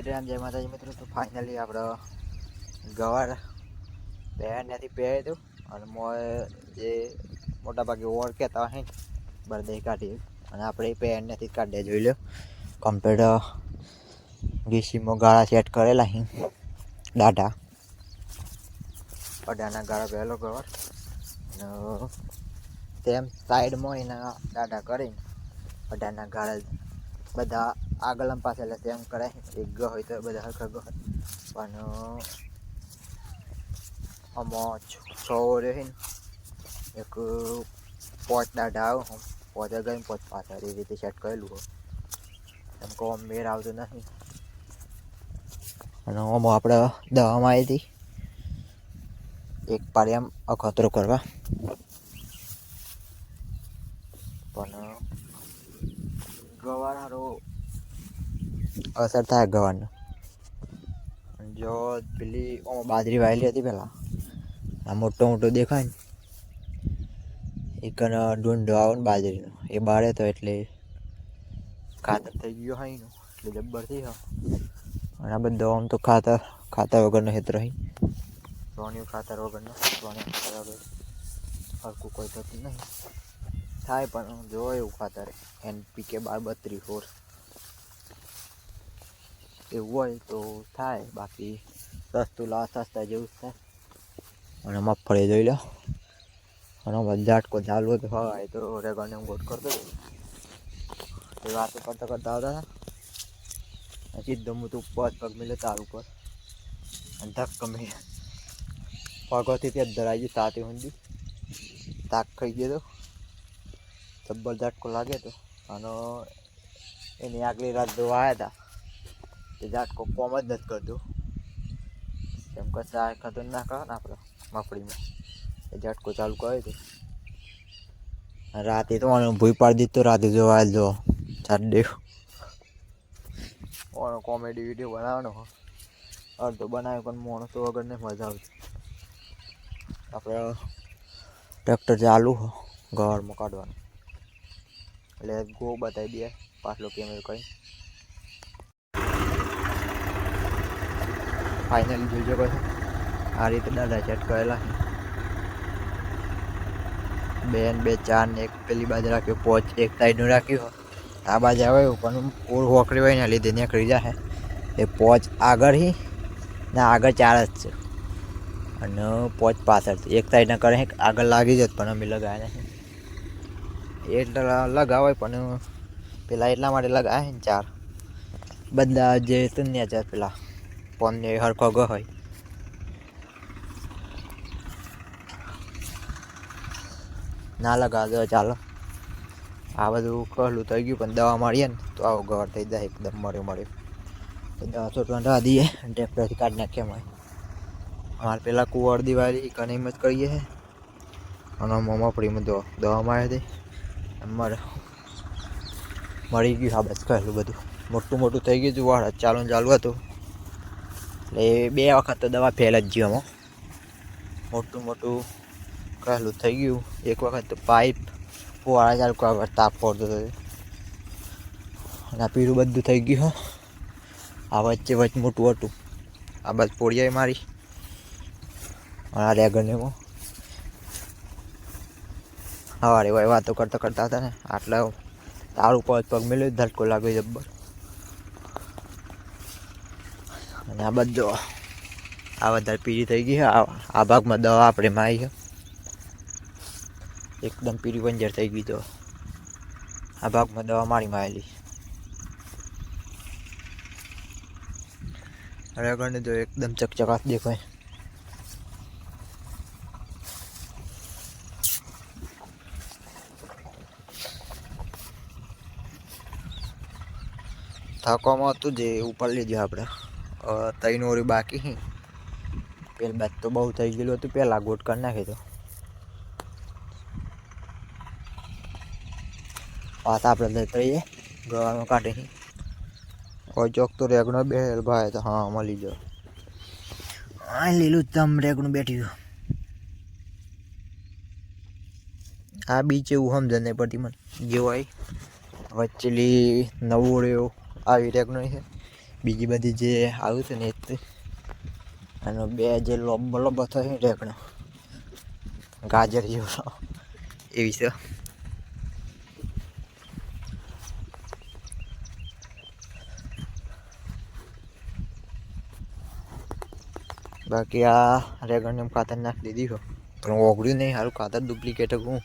રામ જય માતાજી મિત્રો. તો ફાઇનલી આપણે ગવાર પહેર નથી પહેર્યું હતું અને મોય જે મોટા ભાગે ઓળખતા હે બરદે કાઢી અને આપણે એ પહેર નથી કાઢ્યા. જોઈ લો કમ્પ્લીટ ડીસીમાં ગાળા સેટ કરેલા હી દાઢા અડાના ગાળા પહેલો ગવાર અને તેમ સાઈડમાં એના દાઢા કરીને અડાના ગાળા બધા આગળ પાછળ તેમ કરે. એક ગ હોય તો બધા હરખા ગ હોય પણ આમાં છો રહે ને એક પોચ દાઢા આવે પોચ ગઈ પોચ પાછળ એ રીતે સેટ કરેલું હોય એમ કહો મેળ આવતો નથી. અને આમાં આપણે દવામાં આવી હતી એક પાળિયામ અખતરો કરવા પણ ગવાર હારો અસર થાય ગવારને. જો પેલી બાજરી વાયેલી હતી પેલા આ મોટો મોટો દેખાય ને એક ડુંડો આવે ને બાજરીનો એ બાળે તો એટલે ખાતર થઈ ગયો હોય ને એટલે જબ્બર થઈ હા. અને આ બધા આમ તો ખાતર વગરનો હેત્ર રહી સોનિયું ખાતર વગરનો સોનિયું ખાતર વગર હરકું કોઈ થતું નહીં થાય પણ જો એવું ખાતર NPK 12-32 એવું હોય તો થાય. બાકી સસ્તું લાવ સસ્તા જેવું જ થાય. અને મગફળી જોઈ લો અને ઝાટકો ચાલુ હતો હવાય તો રેગણને હું ગોટ કરતો એ વાતો કરતા કરતા આવતા હતા સીધો હું તો ઉપર પગ મિલે તાર ઉપર અને ધક્કો મિલે પગોથી ત્યાં ધરાઈ ગયું તાતી ઊંધી તાક ખાઈ ગયો તો જબ્બર ઝાટકો લાગે તો અને એની આગલી રાત જોવા આવ્યા હતા એ ઝાટકો કોમ જ નથી કરતો કેમ કે આ ખતરનાક આવે ને આપણે મગફળીમાં એ ઝાટકો ચાલુ કર્યો હતો. રાતે તો ભૂઈ પાડી દીધો રાતે જોવા જો ચાડે કોમેડી વિડીયો બનાવવાનો અડધો બનાવ્યો પણ માણસો વગર ને મજા આવતી. આપણે ટ્રેક્ટર ચાલુ ગવારમાં કાઢવાનું એટલે ગો બતાવી દે પાછલો કેમેરો કઈ ફાઇનલી જોઈ શકો છો આ રીતે દાદા સેટ કરેલા બે ને બે ચાર ને એક પેલી બાજુ રાખ્યો પોચ એક સાઈડનું રાખ્યું આ બાજુ આવે પણ ઓળ હોકરી હોય ને લીધે નીકળી જાય એ પોચ આગળ હી ને આગળ ચાર જ છે અને પોચ પાછળ એક સાઈડના કરે આગળ લાગી જત પણ અમે લગાવ્યા નહીં એટલે લગાવાય પણ પેલા એટલા માટે લગાવે ને ચાર બધા જે શૂન્ય છે પેલા ફોનને હરખો ગ હોય ના લગાવજો ચાલો. આ બધું કહલું થઈ ગયું પણ દવા મારીએ ને તો આવો ગવર થઈ જાય એકદમ મળ્યો દવા છોટવા દઈએ ટ્રેક્ટરથી કાઢી નાખીએ અમે અમારે પેલા કુંવર દિવાળી કને એમ જ કરીએ છે અને મફળીમાં તો દવા મારી હતી મરી ગયું આ બસ કહેલું બધું મોટું મોટું થઈ ગયું હતું વાળ ચાલુ હતું એટલે 2 વખત તો દવા ફેલ જ ગયો આમાં મોટું મોટું કહેલું થઈ ગયું. એક વખત તો પાઇપ ફુવારા ચાલુ કરવા તાપ પડતો હતો અને આ પીરું બધું થઈ ગયું. આ વચ્ચે મોટું હતું આ બસ પોળિયાએ મારી આ રેગને સવારે હોય વાતો કરતા કરતા હતા ને આટલા તારું પગ મેળ્યો ધટકો લાગ્યો જબ્બર. અને આ બધો આ વધારે પીળી થઈ ગઈ આ ભાગમાં દવા આપણે મારી છે એકદમ પીળી બંજર થઈ ગઈ તો આ ભાગમાં દવા મારી મારેલી રેગણને તો એકદમ ચકચકાટ દેખાય. થાકવામાં હતું જે ઉપર લીધું આપણે 3 ઓરી બાકી પેલી બાદ તો બહુ થઈ ગયેલું હતું પહેલાં ગોટ કરી નાખી તો પાછા આપણે લઈ ગવામાં કાઢી કોઈ ચોક તો રેગણો બે ભાઈ તો હા મળી જાઓ આ લીલું તમ રેગણું બેઠ્યું આ બીચ એવું સમજણ નહીં પડતી મને જેવો આવી વચ્ચેલી નવું રહ્યો આવી રેગણો છે બીજી બધી જે આવ્યું છે ને એ જ છે. અને બે જે લોબો લોબો થયો રેકડો ગાજર જેવો એવી છે. બાકી આ રેગણને ખાતર નાખી દીધી છો પણ ઓગળ્યું નહીં. સારું ખાતર ડુપ્લિકેટ હું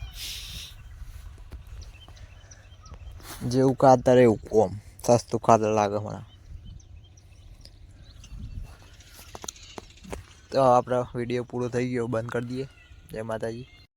જેવું ખાતર એવું કોમ સસ્તું ખાતર લાગે મને. તો આપણો વિડીયો પૂરો થઈ ગયો, બંધ કરી દઈએ. જય માતાજી.